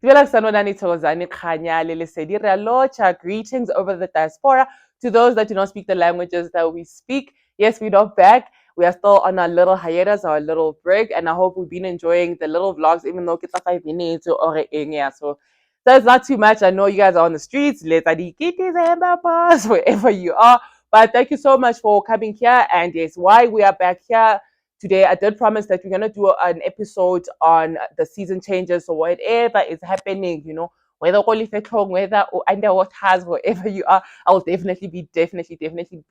Greetings over the diaspora. To those that do not speak the languages that we speak, yes, we're not back. We are still on our little hiatus, our little break, and I hope we've been enjoying the little vlogs, even though it's 5 minutes or so. That's not too much. I know you guys are on the streets, wherever you are. But thank you so much for coming here. And yes, why we are back here today, I did promise that we're going to do an episode on the season changes. So whatever is happening, whether whether under what has, wherever you are, I will definitely be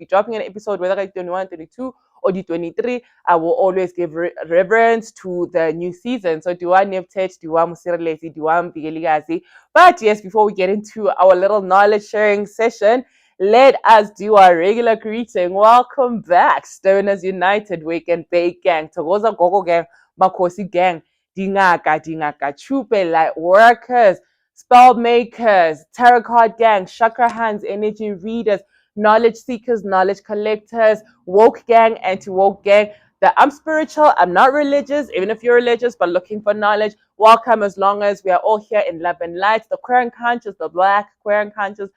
dropping an episode, whether it's 21, 22 or the 23. I will always give reverence to the new season. So do I NebtHet, do I Mosirelletsi, do I Mvikelikazi. But yes, before we get into our little knowledge sharing session, let us do our regular greeting. Welcome back, Stoners United Weekend Bake Gang, Togoza Gogo Gang, Makosi Gang, Dingaka, Chupe Light Workers, Spell Makers, Tarot Card Gang, Chakra Hands, Energy Readers, Knowledge Seekers, Knowledge Collectors, Woke Gang, Anti-Woke Gang. I'm spiritual, I'm not religious, even if you're religious but looking for knowledge, welcome, as long as we are all here in love and light. The queer and conscious, the black queer and conscious,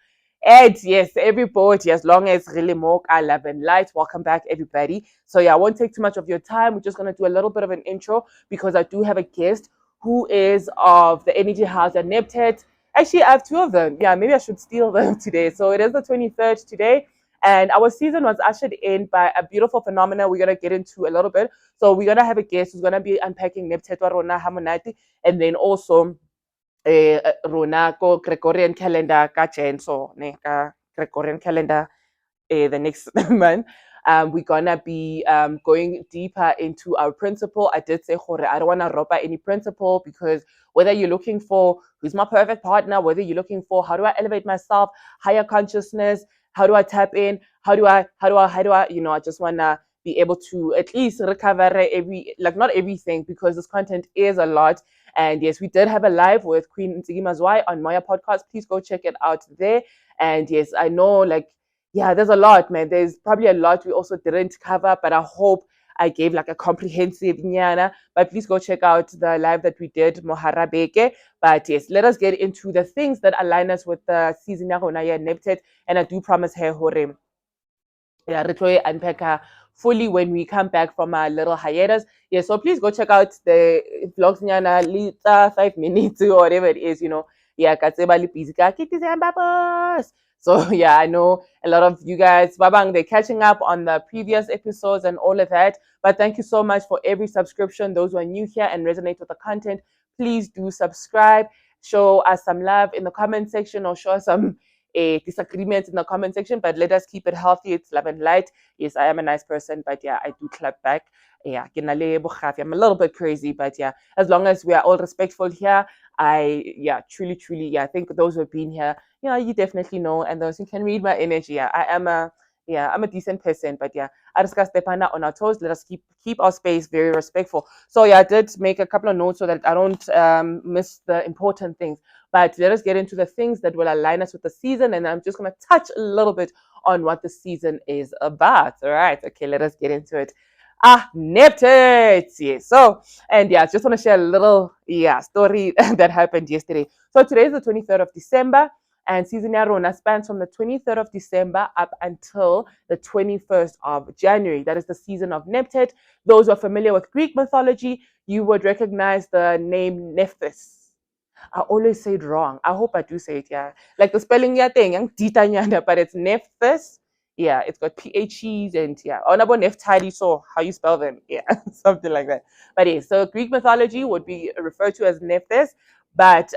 and yes, everybody, as long as really more I love and light. Welcome back, everybody. So yeah, I won't take too much of your time. We're just going to do a little bit of an intro because I do have a guest who is of the energy house at NebtHet. Actually, I have two of them. Yeah, maybe I should steal them today. So it is the 23rd today. And our season was ushered in by a beautiful phenomenon we're going to get into a little bit. So we're going to have a guest who's going to be unpacking NebtHet Warona Hamonati, and then also rona ko Gregorian calendar ka so ne ka Gregorian calendar the next month. We're gonna be going deeper into our principle. I did say I don't want to rob any principle, because whether you're looking for who's my perfect partner, whether you're looking for how do I elevate myself, higher consciousness, how do I tap in, how do I, I just wanna be able to at least recover not everything, because this content is a lot. And yes, we did have a live with Queen Nzigimazwai on Maya podcast. Please go check it out there. And yes, I know there's a lot, man. There's probably a lot we also didn't cover, but I hope I gave a comprehensive nyana. But please go check out the live that we did, Moharabeke. But yes, let us get into the things that align us with the season ya NebtHet. And I do promise her hore. Yeah, retro unpack fully when we come back from our little hiatus. Yeah, so please go check out the vlogs nyana lita 5 minutes or whatever it is, Yeah, so yeah, I know a lot of you guys, Babang, they're catching up on the previous episodes and all of that. But thank you so much for every subscription. Those who are new here and resonate with the content, please do subscribe. Show us some love in the comment section, or show us some disagreements in the comment section, but let us keep it healthy. It's love and light. Yes, I am a nice person, but yeah, I do clap back. Yeah, I'm a little bit crazy, but yeah, as long as we are all respectful here, truly, I think those who have been here, you definitely know, and those who can read my energy, I'm a decent person, but yeah, I discussed Depana on our toes. Let us keep our space very respectful. So yeah, I did make a couple of notes so that I don't miss the important things. But let us get into the things that will align us with the season, and I'm just going to touch a little bit on what the season is about. All right, okay, let us get into it. NebtHet. Yes. So, and yeah, I just want to share a little story that happened yesterday. So today is the 23rd of December, and season Rona spans from the 23rd of December up until the 21st of January. That is the season of NebtHet. Those who are familiar with Greek mythology, you would recognize the name Nephthys. I always say it wrong. I hope I do say it, yeah. Like the spelling thing, but it's Nephthys. Yeah, it's got PHEs and yeah. Onabo Nephthali, so how you spell them. Yeah, something like that. But yeah, so Greek mythology would be referred to as Nephthys. But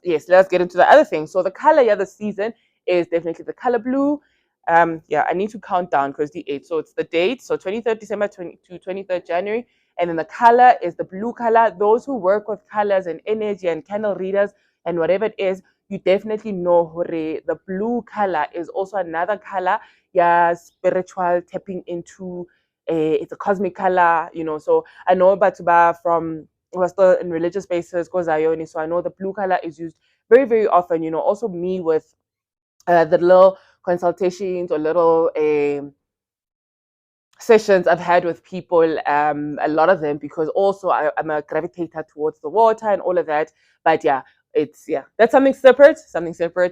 yes, let's get into the other thing. So the color the season is definitely the color blue. I need to count down because the 8th. So it's the date. So 23rd December to 23rd January. And then the color is the blue color. Those who work with colors and energy and candle readers and whatever it is, you definitely know the blue color is also another color. Yeah, spiritual tapping into it's a cosmic color, So I know Batuba from was still in religious spaces, goes Ioni. So I know the blue color is used very, very often, Also me with the little consultations or little sessions I've had with people, a lot of them, because also I'm a gravitator towards the water and all of that. But yeah, it's, yeah, that's something separate,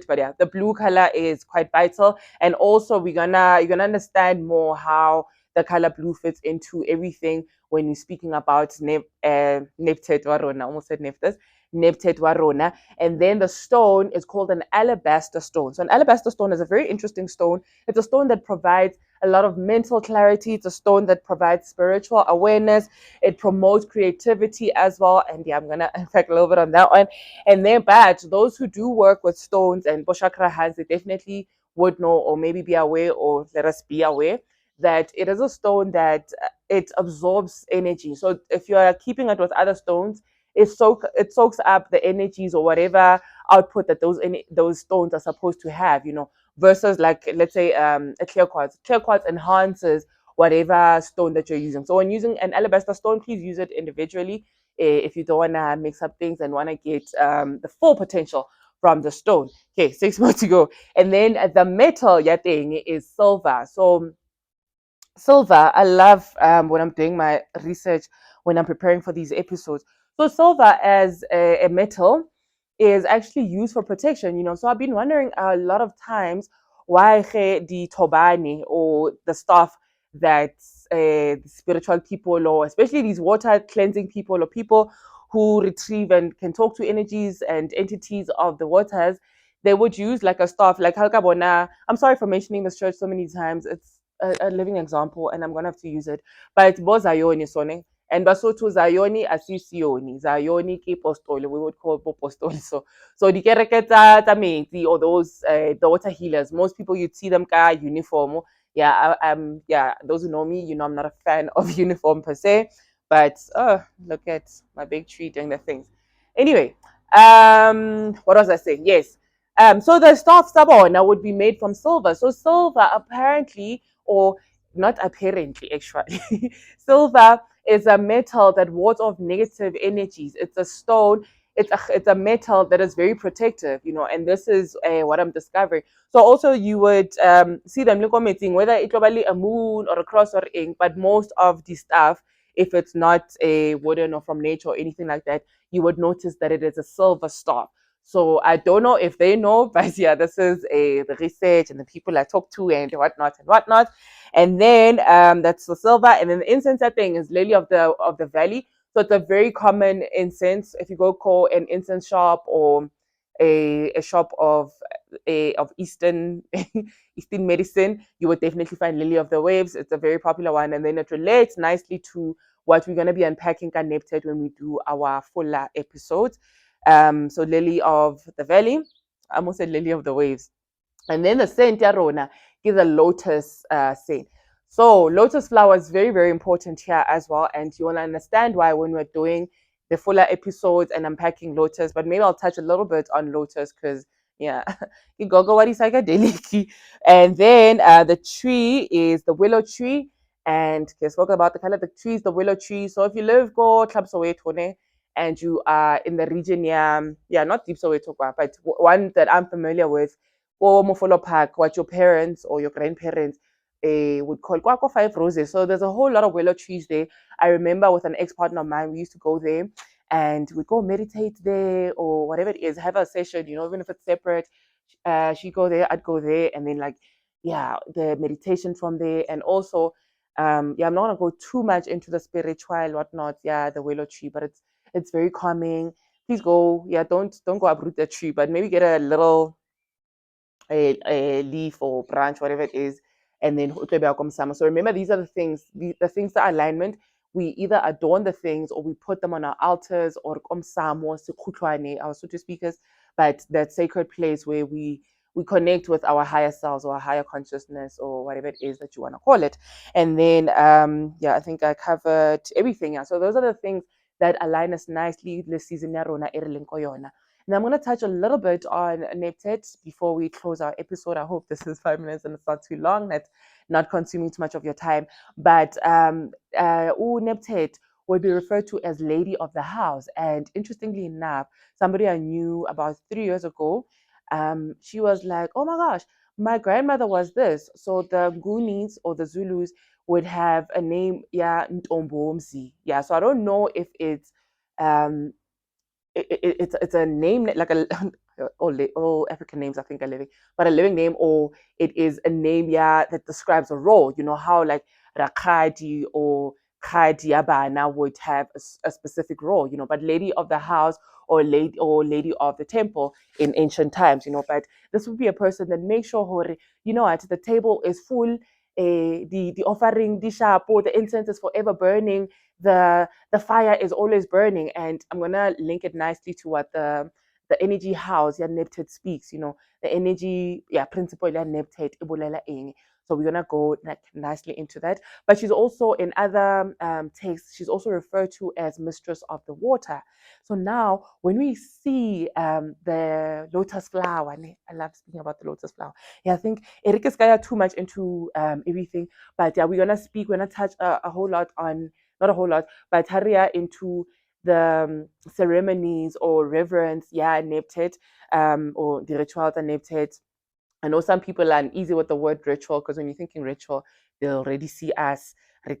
but yeah, the blue color is quite vital. And also you're gonna understand more how the color blue fits into everything when you're speaking about nebt-het warona, almost said nephthys, nebt-het warona. And then the stone is called an alabaster stone. So an alabaster stone is a very interesting stone. It's a stone that provides a lot of mental clarity. It's a stone that provides spiritual awareness. It promotes creativity as well. And yeah, I'm gonna unpack a little bit on that one. And then, but those who do work with stones and boshakra hands, they definitely would know, or maybe be aware, or let us be aware that it is a stone that it absorbs energy. So if you are keeping it with other stones, it soaks up the energies or whatever output that those stones are supposed to have, versus, like, let's say, a clear quartz. Clear quartz enhances whatever stone that you're using. So when using an alabaster stone, please use it individually if you don't want to mix up things and want to get the full potential from the stone. Okay, 6 more to go. And then the metal thing is silver. So silver, I love when I'm doing my research, when I'm preparing for these episodes. So silver as a metal is actually used for protection. So I've been wondering a lot of times why the tobani, or the stuff that spiritual people, or especially these water cleansing people, or people who retrieve and can talk to energies and entities of the waters, they would use like a staff, like halkabona. I'm sorry for mentioning this church so many times. It's a living example, and I'm gonna have to use it. But it's bo Zayoni sone. And Basotho Zayoni Asisioni. Zayoni ke postole. We would call it postole. So the kereke tsa metsi, or those the water healers, most people you'd see them ka uniform. Yeah, yeah, those who know me, I'm not a fan of uniform per se. But look at my big tree doing the things. Anyway, what was I saying? Yes. So the staff sabona would be made from silver. So silver apparently, or not apparently, actually, silver is a metal that wards off negative energies. It's a stone. It's a metal that is very protective, and this is what I'm discovering. So also you would see them commenting whether it's probably a moon or a cross or ink, but most of the stuff, if it's not a wooden or from nature or anything like that, you would notice that it is a silver staff. So I don't know if they know, but yeah, this is the research and the people I talk to and whatnot and whatnot. And then that's the silver, and then the incense thing is lily of the valley. So it's a very common incense. If you go call an incense shop, or a shop of Eastern Eastern medicine, you would definitely find lily of the waves. It's a very popular one, and then it relates nicely to what we're going to be unpacking at NebtHet when we do our fuller episodes. So lily of the valley, I almost said lily of the waves. And then the scent yarona is a lotus scent. So lotus flower is very, very important here as well. And you want to understand why when we're doing the fuller episodes and unpacking lotus, but maybe I'll touch a little bit on lotus because, yeah, you go what is psychedelic. And then the tree is the willow tree. And okay, spoke about the color of the tree is the willow tree. So if you live go Tlhapsoweto, and you are in the region, yeah, not deep Soweto, but one that I'm familiar with, or Mofolo Park, what your parents or your grandparents would call Kwako Five Roses. So there's a whole lot of willow trees there. I remember with an ex-partner of mine, we used to go there and we'd go meditate there, or whatever it is, have a session, even if it's separate. She'd go there, I'd go there, and then, like, yeah, the meditation from there. And also, yeah, I'm not gonna go too much into the spiritual whatnot, yeah, the willow tree, but it's very calming. Please go, yeah, don't go uproot the tree, but maybe get a little a leaf or branch, whatever it is, and then so remember, these are the things that alignment. We either adorn the things, or we put them on our altars, or our Sotho speakers, but that sacred place where we connect with our higher selves, or our higher consciousness, or whatever it is that you want to call it. And then yeah, I think I covered everything. Yeah, so those are the things that align us nicely this season. And I'm going to touch a little bit on nebt-het before we close our episode. I hope this is 5 minutes and it's not too long, not consuming too much of your time. But nebt-het would be referred to as lady of the house. And interestingly enough, somebody I knew about 3 years ago, she was like, oh my gosh, my grandmother was this. So the Goonies, or the Zulus, would have a name, yeah, Ntombomzi. Yeah, so I don't know if it's it's a name like a all African names I think are living, but a living name, or it is a name, yeah, that describes a role. You know how like Rakadi or Khadi Yabana would have a specific role, you know, but lady of the house or lady of the temple in ancient times, you know. But this would be a person that makes sure, hore, you know what, the table is full, the offering, the shapo, the incense is forever burning, the fire is always burning. And I'm gonna link it nicely to what the energy house, yeah, nebt-het speaks, you know, the energy, yeah, principle, yeah, nebt-het, ibolela eng. So we're gonna go like nicely into that. But she's also in other texts, she's also referred to as mistress of the water. So now when we see the lotus flower, I love speaking about the lotus flower. Yeah, I think Eric is going too much into everything, but yeah, we're gonna touch a whole lot on, not a whole lot, but Haria into the ceremonies or reverence, yeah, nebt-het, or the rituals and nebt-het. I know some people are uneasy with the word ritual because when you're thinking ritual, they'll already see us or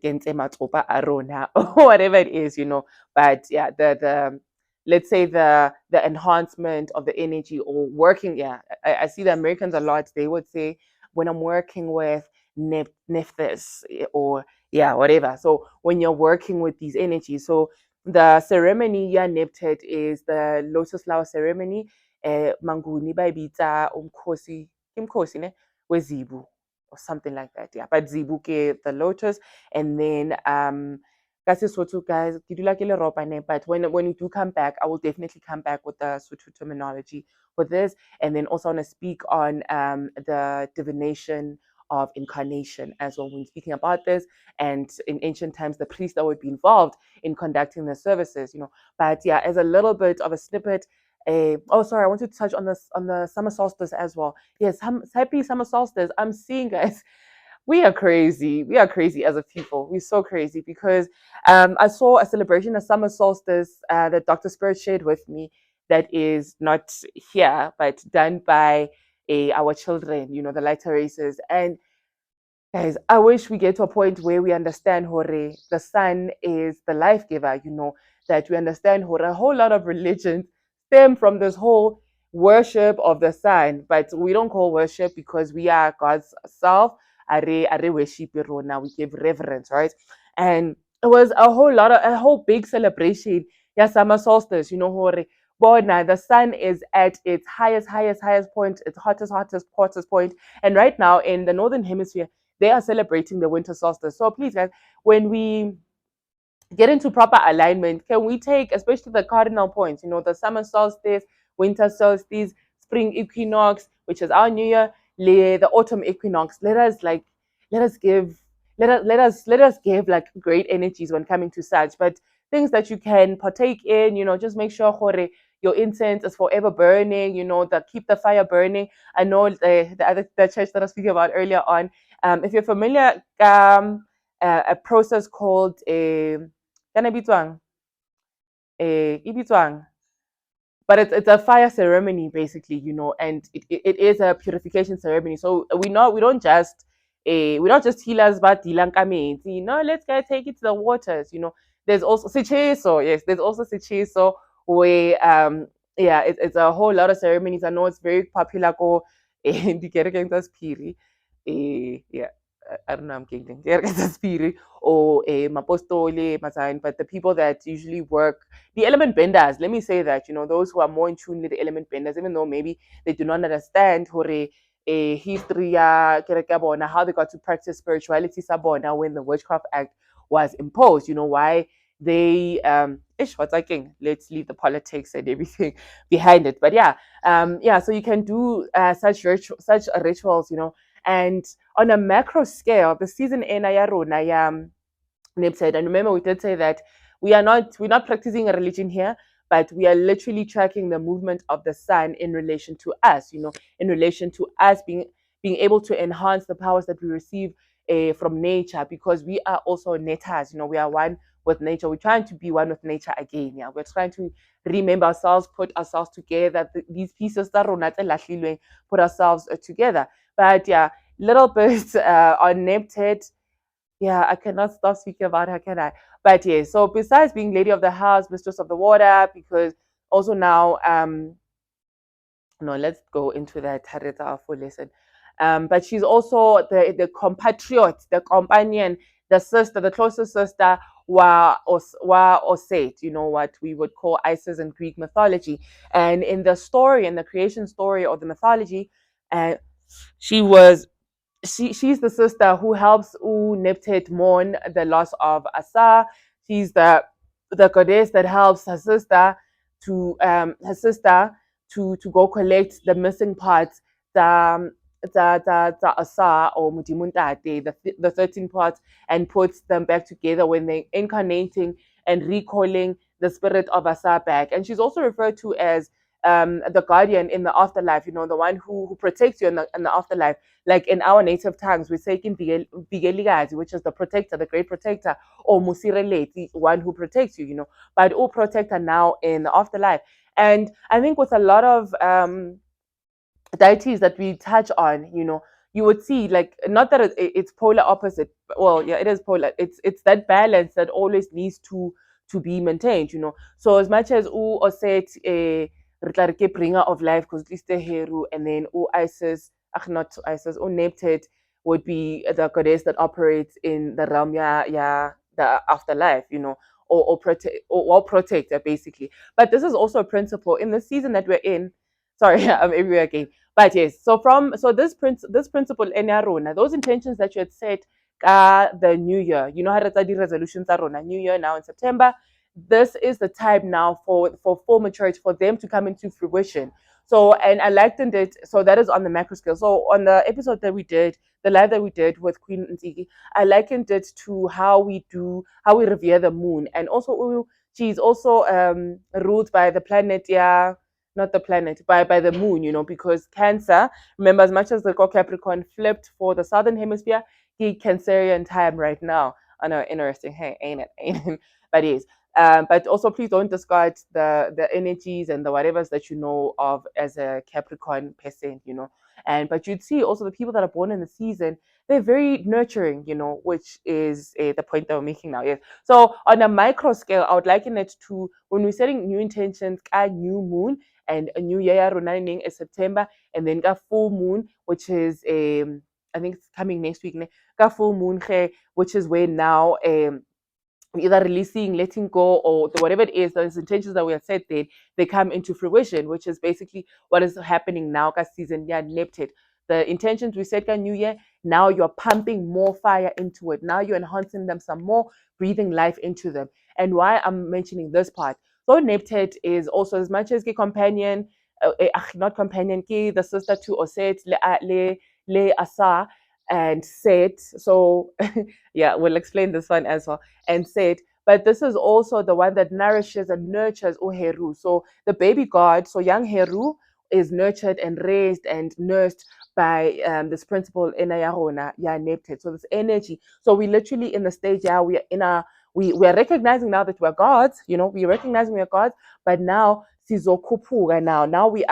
whatever it is, you know. But yeah, the let's say the enhancement of the energy or working. Yeah, I see the Americans a lot. They would say when I'm working with nephthys or yeah, whatever. So when you're working with these energies, so the ceremony, yeah, nebt-het is the lotus flower ceremony. Manguni bayibitsa umkhosi imkhosi ne wezibu or something like that, yeah, but zibu ke the lotus. And then ka Sesotho, guys, ke dula ke le ropa ne, but when you do come back, I will definitely come back with the Sotho terminology for this. And then also want to speak on the divination of incarnation as well when speaking about this, and in ancient times the priest that would be involved in conducting the services, you know. But yeah, as a little bit of a snippet, oh sorry, I want to touch on the summer solstice as well. Yes, happy summer solstice. I'm seeing, guys, we are crazy. We are crazy as a people. We're so crazy because I saw a celebration of summer solstice that Dr. Spirit shared with me that is not here, but done by our children, you know, the lighter races. And guys, I wish we get to a point where we understand, Hore, the sun is the life giver, you know, that we understand, Hore, a whole lot of religions stem from this whole worship of the sun, but we don't call worship because we are God's self. Are worship now, we give reverence, right? And it was a whole big celebration. Yeah, summer solstice, you know, Hore. But now the sun is at its highest point, its hottest point. And right now in the northern hemisphere, they are celebrating the winter solstice. So please, guys, when we get into proper alignment, can we take, especially the cardinal points, you know, the summer solstice, winter solstice, spring equinox, which is our new year, the autumn equinox. Let us give, let us give like great energies when coming to such, but things that you can partake in, you know, just make sure, Hore, your incense is forever burning, you know, that keep the fire burning. I know the church that I was speaking about earlier on. If you're familiar, a process called kana bitswang e bitswang, but it's a fire ceremony basically, you know, and it is a purification ceremony. So we don't just we're not just healers but dilang, you know, let's go take it to the waters, you know. There's also sicheso, yes, there's also sicheso where yeah, it's a whole lot of ceremonies. I know it's very popular go in the Kerekentas Piri. Yeah, I don't know, I'm kidding. Kerekentas Piri or Mapostole, Masain, but the people that usually work, the element benders, let me say that, you know, those who are more in tune with the element benders, even though maybe they do not understand hore history how they got to practice spirituality sabona when the Witchcraft Act was imposed, you know, why they what's I king? Let's leave the politics and everything behind it. But yeah, yeah, so you can do such rituals, you know, and on a macro scale, the season in Ayarona, nebt-het. And remember, we did say that we're not practicing a religion here, but we are literally tracking the movement of the sun in relation to us, you know, in relation to us being able to enhance the powers that we receive from nature, because we are also netas, you know, we are one with nature. We're trying to be one with nature again. Yeah, we're trying to remember ourselves, put ourselves together. These pieces that put ourselves together. But yeah, little bit on nebt-het. Yeah, I cannot stop speaking about her, can I? But yeah, so besides being lady of the house, mistress of the water, because also now no, let's go into that Harita full lesson. But she's also the compatriot, the companion, the sister, the closest sister wa Osset, you know, what we would call Isis in Greek mythology. And in the story, in the creation story of the mythology, uh, she was she's the sister who helps nebt-het mourn the loss of Asa. She's the goddess that helps her sister to go collect the missing parts, the Asa or Mudimuntate, the 13 parts, and puts them back together when they're incarnating and recalling the spirit of Asa back. And she's also referred to as the guardian in the afterlife, you know, the one who protects you in the afterlife. Like in our native tongues, we say Mvikelikazi, which is the protector, the great protector, or Mosirelletsi, one who protects you, you know, but all protector now in the afterlife. And I think with a lot of deities that we touch on, you know, you would see like not that it's polar opposite. Well, yeah, it is polar. It's that balance that always needs to be maintained, you know. So as much as u Oset bringer of life, because at least the hero, and then u Isis, not Isis, u nebt-het would be the goddess that operates in the realm, yeah, the afterlife, you know, or protector basically. But this is also a principle in the season that we're in. Sorry, I'm everywhere again. But yes, so this principle in Arona, those intentions that you had set the new year, you know how to study resolutions Arona, new year now in September. This is the time now for full maturity, for them to come into fruition. So, and I likened it, so that is on the macro scale. So on the episode that we did, the live that we did with Queen Nziki, I likened it to how we revere the moon. And also she's also ruled by the planet, yeah, not the planet, by the moon, you know, because Cancer, remember, as much as the Capricorn flipped for the southern hemisphere, he Cancerian time right now. I know, interesting. Hey, ain't it? Ain't it? But yes. But also, please don't discard the energies and the whatevers that you know of as a Capricorn person, you know. And but you'd see also the people that are born in the season, they're very nurturing, you know, which is the point that we're making now. Yes. So on a micro scale, I would liken it to when we're setting new intentions, a new moon, and a new year running is September, and then got full moon, which is I think it's coming next week. Got full moon, which is where now either releasing, letting go, or whatever it is, those intentions that we have set there, they come into fruition, which is basically what is happening now, guys, season, yeah, Nepet. The intentions we set new year, now you're pumping more fire into it. Now you're enhancing them some more, breathing life into them. And why I'm mentioning this part. So Nepet is also as much as a companion, not companion, the sister to Oset, le Asa, and Set. So yeah, we'll explain this one as well. And Set, but this is also the one that nourishes and nurtures Heru. So the baby god, so young Heru, is nurtured and raised and nursed by this principle in Ayarona, yeah, nebt-het. So this energy. So we literally in the stage, yeah, we are in a we are recognizing now that we're gods, you know, we're recognizing we're gods, but now sizokupuga now we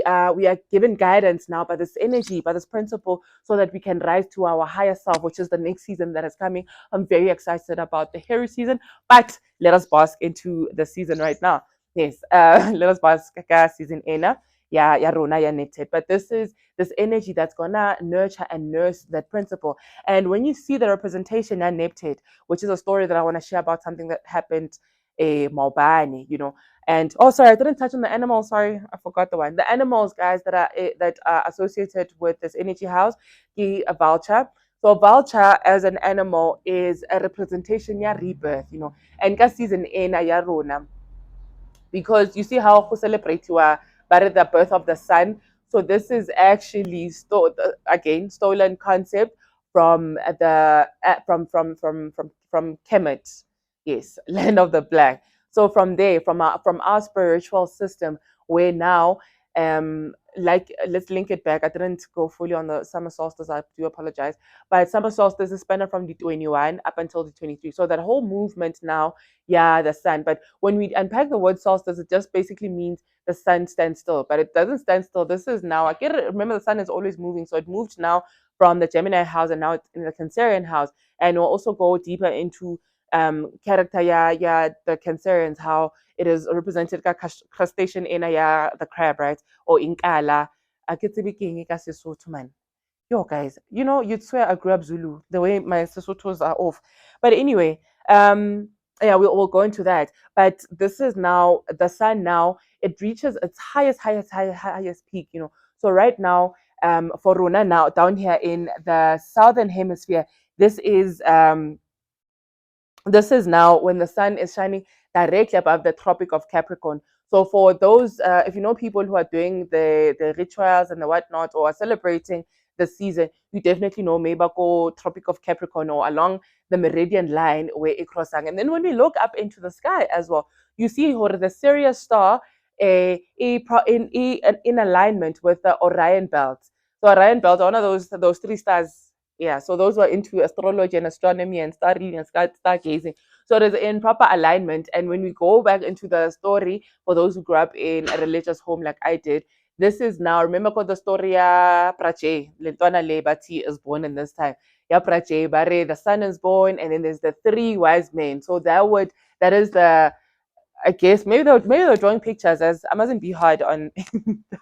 are given guidance now by this energy, by this principle, so that we can rise to our higher self, which is the next season that is coming. I'm very excited about the hairy season, but let us bask into the season right now. Yes, let us bask season ena. Yeah, Rona, yeah, nebt-het. But this is this energy that's gonna nurture and nurse that principle. And when you see the representation at nebt-het, which is a story that I want to share about something that happened a Malbani, you know. And oh, sorry, I didn't touch on the animals. Sorry, I forgot the one. The animals, guys, that are associated with this energy house, the vulture. So vulture as an animal is a representation, yeah, rebirth, you know. And ka season ena ya rona, because you see how who celebrate you are but the birth of the sun. So this is actually again stolen concept from the from Kemet, yes, land of the black. So from there, from our spiritual system, where now like let's link it back. I didn't go fully on the summer solstice. I do apologize, but summer solstice is spent from the 21 up until the 23. So that whole movement now, yeah, the sun. But when we unpack the word solstice, it just basically means the sun stands still, but it doesn't stand still. This is now, I get it. Remember, the sun is always moving. So it moved now from the Gemini house and now it's in the Cancerian house. And we'll also go deeper into character, yeah, the Cancerians, how it is represented ka crustacean ena ya the crab, right? Or inkala. A ke tsebe ke eng ka Sesotho man. Yo, guys, you know, you'd swear I grew up Zulu, the way my Sesothos are off. But anyway, yeah, we'll go into that. But this is now, the sun now, it reaches its highest peak, you know. So right now, for Rona now, down here in the southern hemisphere, this is this is now when the sun is shining directly above the Tropic of Capricorn. So for those, if you know people who are doing the rituals and the whatnot, or are celebrating the season, you definitely know maybe go Tropic of Capricorn or along the meridian line where it crosses. And then when we look up into the sky as well, you see the Sirius star in alignment with the Orion belt. So Orion belt, one of those three stars, yeah, so those were into astrology and astronomy and star reading and stargazing. So it is in proper alignment. And when we go back into the story, for those who grew up in a religious home like I did, this is now, remember the story ya Prache, Lentwana Lebati is born in this time. Ya Prache, Bare, the son is born, and then there's the three wise men. So that is the, I guess maybe they're drawing pictures, as I mustn't be hard on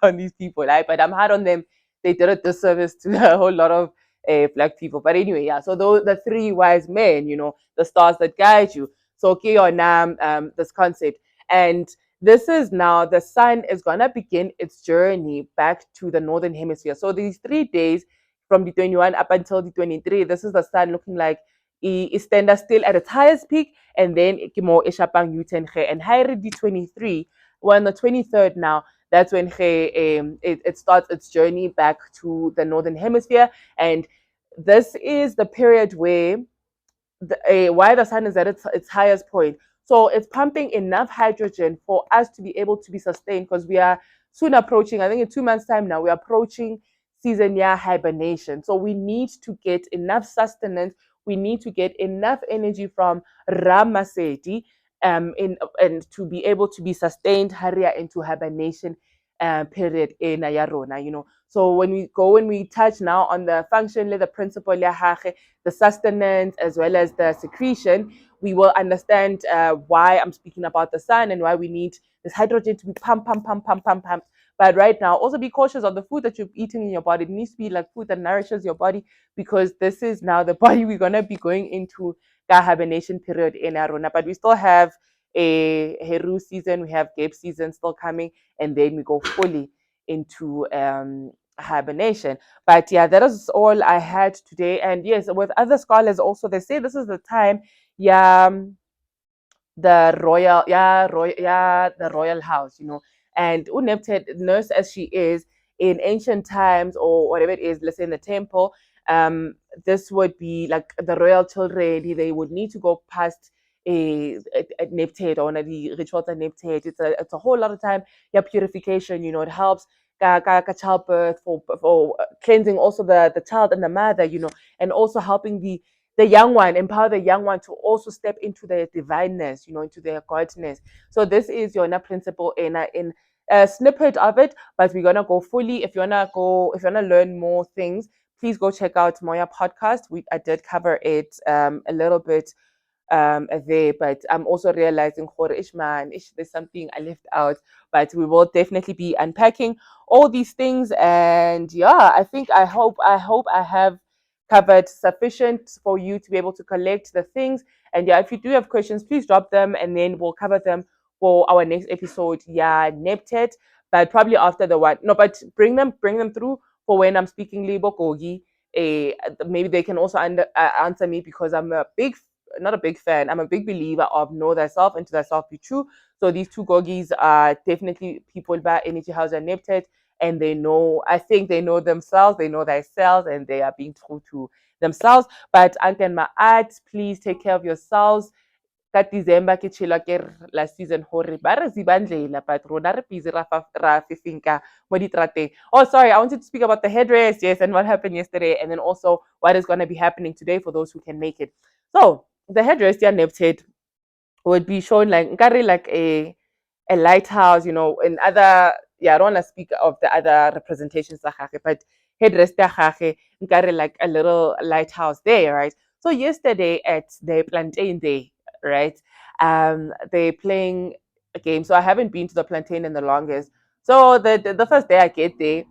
on these people, right? But I'm hard on them. They did a disservice to a whole lot of black people. But anyway, yeah. So those the three wise men, you know, the stars that guide you. So okay, or Nam, this concept, and this is now the sun is gonna begin its journey back to the northern hemisphere. So these 3 days from the 21 up until the 23, this is the sun looking like it stands still at its highest peak, and then ke mo e shapang U10 and higher di 23, well, on the 23rd now, that's when it starts its journey back to the northern hemisphere. And this is the period where why the sun is at its highest point. So it's pumping enough hydrogen for us to be able to be sustained, because we are soon approaching, I think in 2 months' time now, we're approaching season year hibernation. So we need to get enough sustenance. We need to get enough energy from Ramasedi and to be able to be sustained haria into hibernation period in Ayarona, you know. So when we touch now on the function, the principle, the sustenance as well as the secretion, we will understand why I'm speaking about the sun and why we need this hydrogen to be pump. But right now, also be cautious of the food that you're eating in your body. It needs to be like food that nourishes your body, because this is now the body we're gonna be going into the hibernation period in Aruna. But we still have a Heru season, we have Gabe season still coming, and then we go fully into hibernation. But yeah, that is all I had today. And yes, with other scholars also, they say this is the time, yeah, the royal house, you know. And nebt-het, nurse as she is in ancient times, or whatever it is, let's say in the temple, this would be like the royal children, they would need to go past a nebt-het or one of the rituals at nebt-het. It's a whole lot of time. Yeah, purification, you know, it helps childbirth, for cleansing also the child and the mother, you know, and also helping the young one, empower the young one to also step into their divineness, you know, into their godness. So this is your principle in a snippet of it, but we're gonna go fully. If you wanna learn more things, please go check out Moya podcast. I did cover it a little bit there, but I'm also realizing there's something I left out, but we will definitely be unpacking all these things. And yeah, I hope I have covered sufficient for you to be able to collect the things. And yeah, if you do have questions, please drop them, and then we'll cover them for our next episode. Yeah, nebt-het, but probably after the one. No, but bring them through for when I'm speaking Libo Kogi. Maybe they can also answer me, because I'm not a big fan. I'm a big believer of know thyself and to thyself be true. So these two gogis are definitely people by energy house and nebt-het, and I think they know themselves, they know themselves, and they are being true to themselves. But Anken Ma'at, please take care of yourselves. Ka December ke chila ke last season hore ba re zibandlela, but rona re busy ra fifinka mo ditrateng. Oh, sorry, I wanted to speak about the headdress, yes, and what happened yesterday, and then also what is going to be happening today for those who can make it. So the headdress, yeah, nebt-het, would be shown like a lighthouse, you know, in other, yeah, I don't want to speak of the other representations, but headdress like a little lighthouse there, right? So yesterday at the plantain day, right, they're playing game. So I haven't been to the plantain in the longest. So the first day I get there,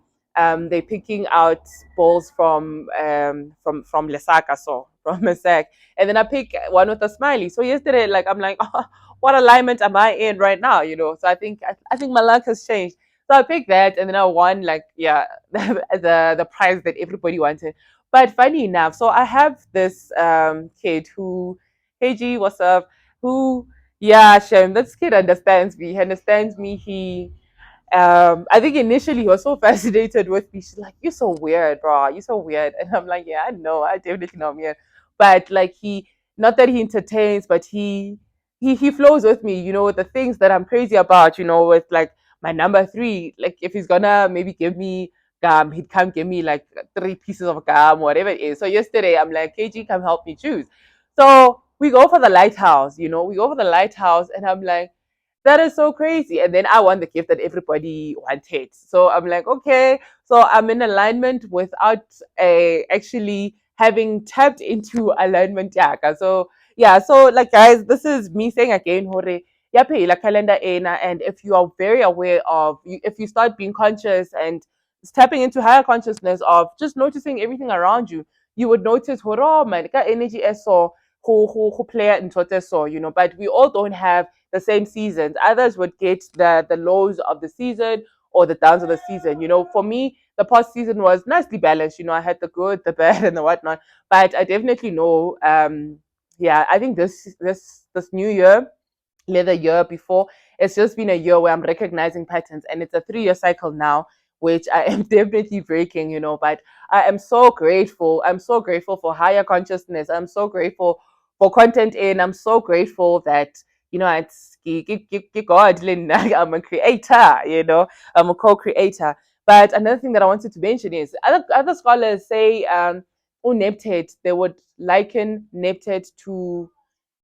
they're picking out balls from Lesaka, so from a sack, and then I pick one with a smiley. So yesterday, like I'm like, oh, what alignment am I in right now? So I think my luck has changed. So I picked that, and then I won like yeah the prize that everybody wanted. But funny enough, so I have this kid who, hey G, what's up? Who yeah, Shem, this kid understands me. He understands me. I think initially he was so fascinated with me. She's like, "You're so weird, bro. You're so weird." And I'm like, "Yeah, I know. I definitely know I'm weird." But like not that he entertains, but he flows with me. With the things that I'm crazy about. With like my number three. Like if he's gonna maybe give me gum, he'd come give me like three pieces of gum, whatever it is. So yesterday I'm like, "KG, come help me choose." So we go for the lighthouse. We go for the lighthouse, and I'm like, that is so crazy. And then I want the gift that everybody wanted. So I'm like, okay. So I'm in alignment without actually having tapped into alignment. So yeah, so like guys, this is me saying again, hore, yape la calendar ena. And if you are very aware of, if you start being conscious and tapping into higher consciousness of just noticing everything around you, you would notice, oh man, ka energy eso who play in Tortoise, but we all don't have the same seasons. Others would get the lows of the season or the downs of the season. For me, the past season was nicely balanced. I had the good, the bad, and the whatnot. But I definitely know, yeah, I think this new year, the year before, it's just been a year where I'm recognizing patterns, and it's a 3-year cycle now, which I am definitely breaking. But I am so grateful. I'm so grateful for higher consciousness. I'm so grateful for content in. I'm so grateful that it's God. I'm a creator. I'm a co-creator. But another thing that I wanted to mention is other scholars say nebt-het, they would liken nebt-het to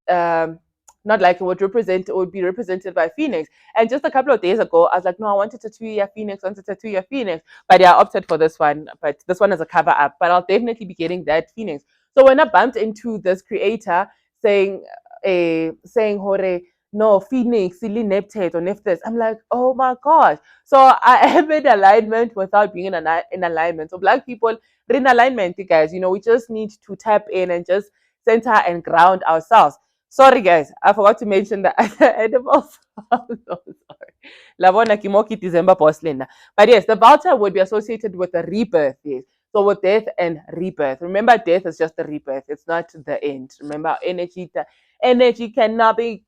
um, not like it would be represented by Phoenix. And just a couple of days ago, I was like, no, I wanted a 2-year Phoenix, wanted a 2-year Phoenix. But yeah, I opted for this one. But this one is a cover up. But I'll definitely be getting that Phoenix. So when I bumped into this creator saying, Hore, no, Phoenix, silly nebt-het or nebt-het, I'm like, oh my gosh. So I am in alignment without being in alignment. So black people, we're in alignment, guys. We just need to tap in and just center and ground ourselves. Sorry, guys, I forgot to mention the edibles. I'm so sorry. Labona Kimoki December Poslina. But yes, the Vulture would be associated with the rebirth, yes. So with death and rebirth. Remember, death is just the rebirth. It's not the end. Remember, the energy cannot be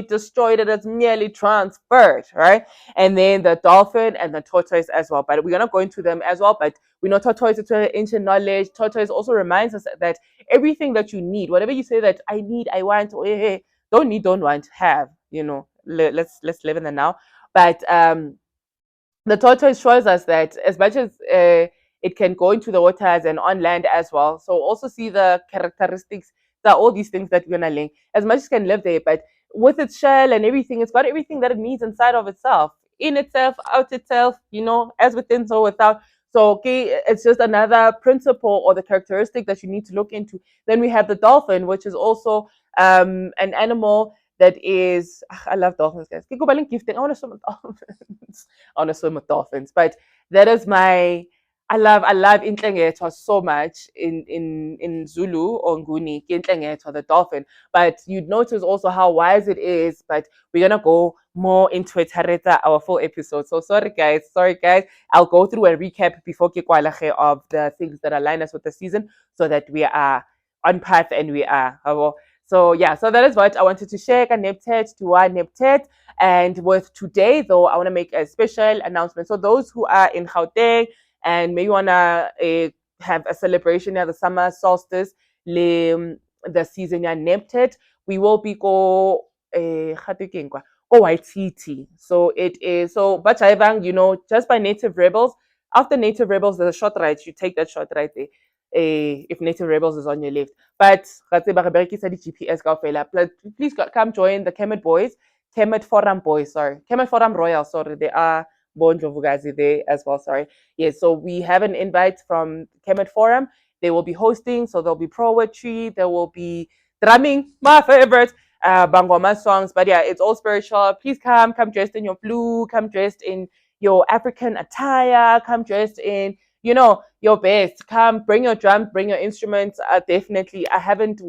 destroyed. It is merely transferred, right? And then the dolphin and the tortoise as well. But we're gonna go into them as well. But we know tortoise is ancient knowledge. Tortoise also reminds us that everything that you need, whatever you say that I need, I want, or hey, don't need, don't want, have, let's live in the now. But the tortoise shows us that as much as it can go into the waters and on land as well. So also see the characteristics, that all these things that we're gonna link. As much as it can live there, but with its shell and everything, it's got everything that it needs inside of itself, in itself, out itself, as within, so without. So okay, it's just another principle or the characteristic that you need to look into. Then we have the dolphin, which is also an animal that is. I love dolphins, guys. I want to swim with dolphins. I want to swim with dolphins. But that is my. I love Intlengetwa so much in Zulu or Nguni, Intlengetwa, the dolphin. But you'd notice also how wise it is. But we're gonna go more into it, Hareta, our full episode. So sorry guys. I'll go through a recap before Kikwalache of the things that align us with the season so that we are on path and we are. So yeah, so that is what I wanted to share. nebt-het to nebt-het. And with today, though, I want to make a special announcement. So those who are in Gauteng and maybe want to have a celebration at the summer solstice, the season nebt-het, we will be go YTT. So it is but just by Native Rebels. After Native Rebels, there's a short ride. You take that short ride there. If Native Rebels is on your left. But GPS please come join the Kemet boys. Kemet Forum boys, sorry. Kemet Forum Royal, sorry. They are Bon Jovugazi there as well, sorry. Yes, so we have an invite from Kemet Forum. They will be hosting, so there'll be poetry, there will be drumming, my favorite. Bangoma songs. But yeah, it's all spiritual. Please come dressed in your blue, come dressed in your African attire, come dressed in, you know, your best. Come, bring your drums, bring your instruments. Definitely, I haven't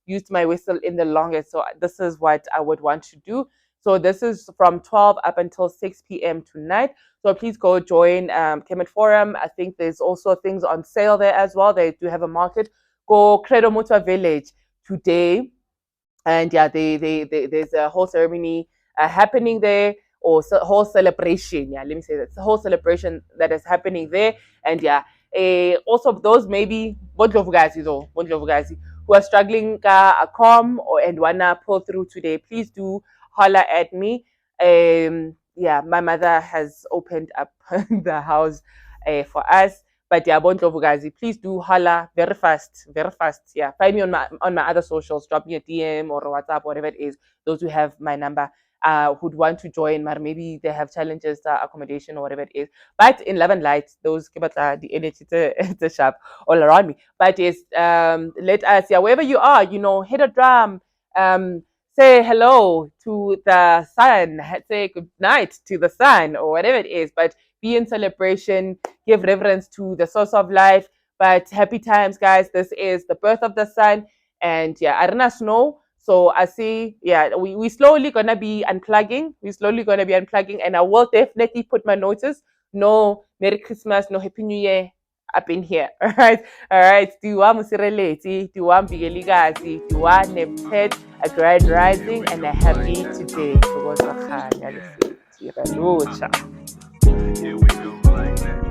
used my whistle in the longest, so this is what I would want to do. So this is from 12 up until 6 p.m. tonight. So please go join Kemet Forum. I think there's also things on sale there as well. They do have a market. Go Credo Mutua Village today. And yeah, there's a whole ceremony happening there, or whole celebration. Yeah, let me say that. It's a whole celebration that is happening there. And yeah, also those maybe who are struggling a com or and wanna pull through today, please do holler at me. Yeah, my mother has opened up the house for us. But yeah, Bondlovugazi, please do holla very fast, very fast. Yeah, find me on my other socials, drop me a DM or WhatsApp, whatever it is. Those who have my number, who'd want to join, but maybe they have challenges, accommodation or whatever it is. But in Love and Light, those the energy to sharp all around me. But yes, let us, yeah, wherever you are, you know, hit a drum, say hello to the sun, say good night to the sun or whatever it is. But be in celebration, give reverence to the source of life. But happy times, guys. This is the birth of the sun. And yeah, I don't know. So I see, yeah, we slowly gonna be unplugging. We're slowly gonna be unplugging. And I will definitely put my notice. No Merry Christmas, no Happy New Year up in here. All right. All right. Tiwa Mosirelletsi, Tiwa Mvikelikazi, Tiwa NebtHet, a grand rising and a happy today. Here we go like that.